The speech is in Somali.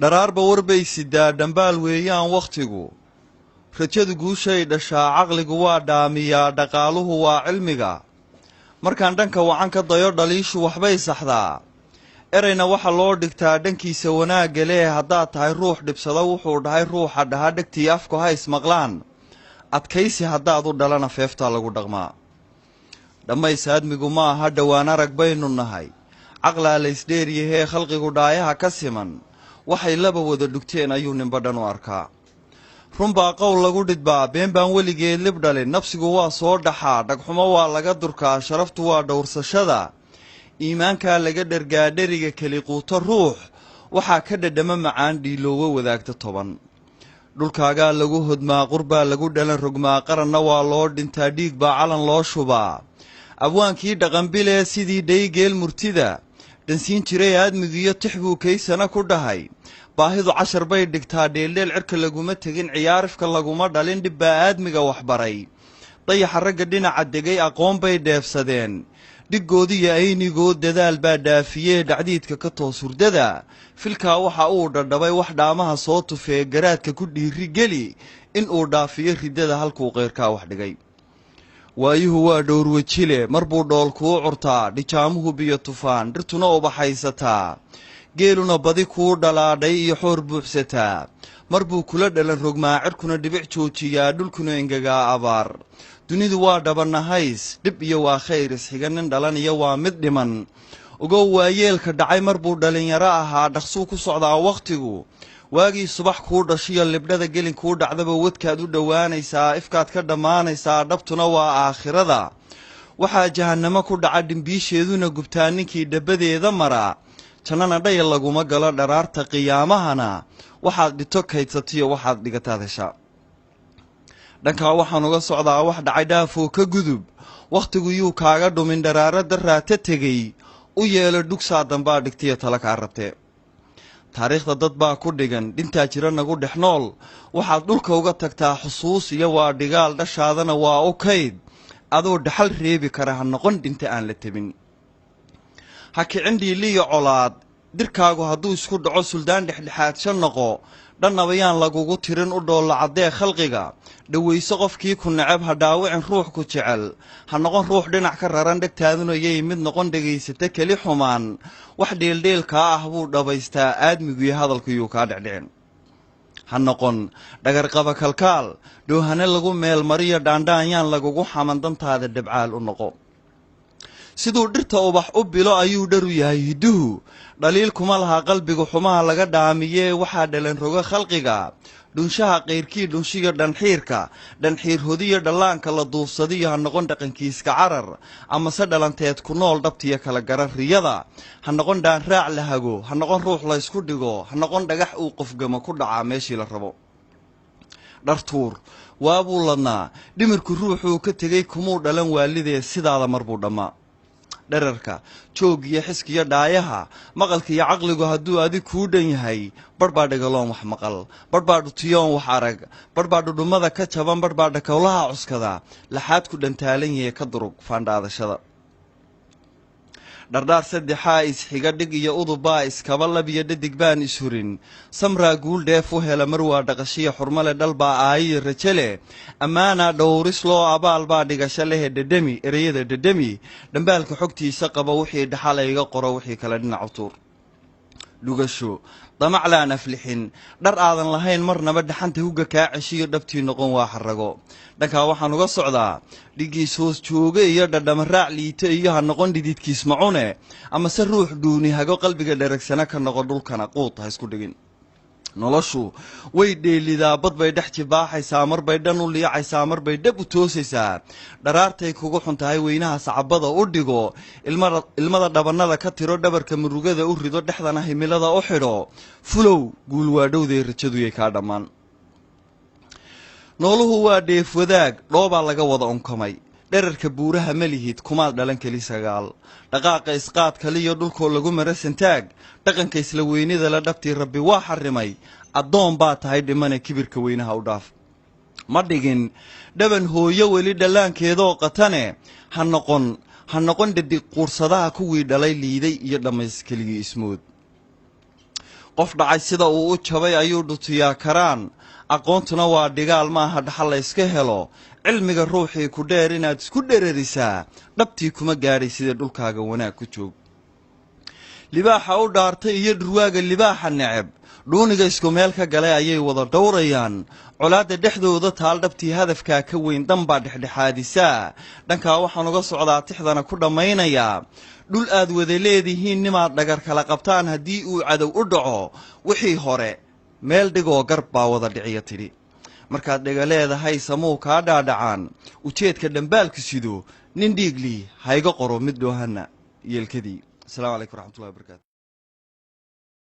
dharaarba warbay sidaa dhambaal weeyaan wakhtigu rajadu guushay dhashaa caqligu waa dhaamiyaa dhaqaaluhu waa cilmiga markaan dhanka wacan ka dayo dhaliishu waxbay saxdaa erayna waxa loo dhigtaa dhankiisa wanaagga leh haddaad tahay ruux dhibsada wuxuu dhahay ruuxa dhaha dhegtii afku ha ismaqlaan adkaysi haddaad u dhalana feeftaa lagu dhaqmaa dhammays aadmigu ma aha dhowaan arag baynu nahay caqlaa laysdheeryahee khalqigu dhaayaha ka siman waxay laba wada dhugteen ayuu ninba dhan u arkaa runbaa qowl lagu dhidbaa been baan weligeed lib dhalin nafsigu waa soo dhaxaa dhagxumo waa laga durkaa sharaftu waa dhowrsashada iimaankaa laga dhargaa dheriga keliquuto ruux waxaa ka dhadhama macaan dhiiloowa wadaagta toban dhulkaagaa lagu hodmaa qurbaa lagu dhalan rogmaa qaranna waa loo dhintaa dhiig baa calan loo shubaa abwaankii dhaqanbilee sidii dhaygeel murtida dhansiin jiray aadmigiiyo tix buu kaysana ku dhahay baahidu cashar bay dhigtaa dheeldheel cirka laguma tegin ciyaarifka laguma dhalin dhib baa aadmiga waxbaray dayaxa ragga dhinaca degay aqoon bay dheefsadeen dhiggoodiyo aynigood dadaal baa dhaafiyee dhacdiidka ka toos hurdada filkaa waxa uu dhadhabay wax dhaamaha soo tufee garaadka ku dhiiri geli in uu dhaafiyo riddada halkuu qeyrkaa wax dhigay waayuhu waa dhowrwejile mar buu dhool kuu curtaa dhijaamuhu biyo tufaan dhirtuna ubaxaysataa geeluna badi kuu dhalaadhay iyo xoor buuxsataa mar buu kula dhalan rogmaa cirkuna dhibic joojiyaa dhulkuna engegaa abaar dunidu waa dhabanahays dhib iyo waa khayr isxiga nin dhalan iyo waa mid dhiman ogow waayeelka dhacay mar buu dhalinyaro ahaa dhaqsuu ku socdaa wakhtigu waagii subax kuu dhashiyo libdhada gelin kuu dhacdaba wadkaad u dhowaanaysaa ifkaad ka dhammaanaysaa dhabtuna waa aakhirada waxaa jahannamo ku dhaca dhimbiisheeduna gubtaa ninkii dhabadeeda mara jannana dhayal laguma galo dharaarta qiyaamahana waxaad dhito kaydsatiyo waxaad dhigataad heshaa dhankaa waxaan uga socdaa wax dhacay dhaafoo ka gudub wakhtigu yuu kaaga dhumin dharaaro daraata tegey u yeelo dhugsaa dambaa dhigtiyo tala kaa rabtee taariikhda dad baa ku dhigan dhintaa jira nagu dhex nool waxaad dhulka uga tagtaa xusuus iyo waa dhigaal dhashaadana waa u kayd adoo dhaxal reebi kara ha noqon dhinta aan la tebin ha kicin dhiiliyo colaad dirkaagu hadduu isku dhaco suldaan dhexdhexaadsha noqo dhannabayaan lagugu tirin u dhoolla caddee khalqiga dhowayso qofkii ku necab ha dhaawicin ruux ku jecel ha noqon ruux dhinac ka raran dhegtaaduna yay mid noqon dhegaysata keli xumaan wax dheeldheelkaa ah buu dhabaystaa aadmiguiyo hadalkuyuu kaa dhecdhicin ha noqon dhagarqaba kalkaal dhoohane lagu meelmariyo dhaandhaanyaan lagugu xaman dantaada dhabcaal u noqo siduu dhirta ubax u bilo ayuu dharu yahay hidduhu dhaliil kuma laha qalbiga xumaha laga dhaamiyee waxaa dhalan roga khalqiga dhunshaha qayrkii dhunshiga dhanxiirka dhanxiir hodiyo dhallaanka la duufsadiyo ha noqon dhaqankiiska carar amase dhalanteed ku nool dhabtiyo kala garan riyada ha noqon dhaanraac la hago ha noqon ruux laysku dhigo ha noqon dhagax uu qofgama ku dhacaa meeshii la rabo dhartuur waabuu ladnaa dhimirku ruuxuu ka tegey kumuu dhalan waalidee sidaada mar buu dhammaa dherarka joog iyo xiskiyo dhaayaha maqalka iyo caqligu hadduu adig kuu dhan yahay barh baa dhagaloon wax maqal barh baa dhutiyoon wax arag barh baa dhudhummada ka jaban barh baa dhakowlaha cuskada laxaad ku dhantaalan yahe ka durug faandhaadashada dhardhaar saddexaa isxiga dhig iyo udubbaa iskaba lab iyo dhadig baan ishurin samraa guul dheef u hela mar waa dhaqashiya xurmale dhal baa aayiyo raje leh ammaanaa dhowris loo abaal baa dhigasho lehe dhedhemi ereyada dhedhemi dhambaalka xogtiisa qaba wixii dhaxalayga qoro wixii kale dhinac u tuur dhugasho damac laan aflixin dhar aadan lahayn marnaba dhaxanta hugga kaa ceshiyo dhabtii noqon waa xarago dhankaa waxaan uga socdaa dhigiis hoos jooge iyo dhadhamaraac liito iyo ha noqon dhididkiis macune amase ruux dhuuni hago qalbiga dheragsana ka noqo dhulkana quud ha isku dhigin noloshu way dheelidaa bad bay dhex jibaaxaysaa mar bay dhan u liicaysaa mar bay dhab u toosaysaa dharaartay kugu xun tahay weynaha sacabada u dhigo ilmada dhabannada ka tiro dhabarka murugada u rido dhexdana himilada u xidho fulow guul waa dhowday rajaduyay kaa dhammaan nooluhu waa dheef wadaag dhoobaa laga wada unkamay dherarka buuraha ma lihid kumaad dhalan keli sagaal dhaqaaqa isqaad kaliyo dhulkoo lagu mara santaag dhaqanka isla weynida la dhabtii rabbi waa xarimay addoon baa tahay dhimane kibirka weynaha u dhaaf ma dhigin dhaban hooyo weli dhallaankeedoo qatane ha noqon dhadig quursadaha kuwii dhalay liiday iyo dhammays keligii ismood qof dhacay sida uu u jabay ayuu dhutiyaa karaan aqoontuna waa dhigaal maaha dhaxal la iska helo cilmiga ruuxii ku dheer inaad isku dhererisaa dhabtii kuma gaadhay sidii dhulkaaga wanaag ku joog libaaxa u dhaartay iyo dhurwaaga libaaxa neceb dhuuniga isku meel ka galay ayay wada dhowrayaan colaadda dhexdooda taal dhabtii hadafkaa ka weyn danbaa dhexdhexaadisaa dhankaa waxaan uga socdaa tixdana ku dhammaynayaa dhul aad wada leedihiin nimaad dhagar kala qabtaan haddii uu cadow u dhaco wixii hore meel dhigoo garb baa wada dhiciya tidhi markaad dhega leedahay samuu kaa dhaadhacaan ujeedka dhambaalku sido nin dhiiglii hayga qoro mid dhoohana yeelkadii asalaamu calaykum waraxmatullahi wabarakatu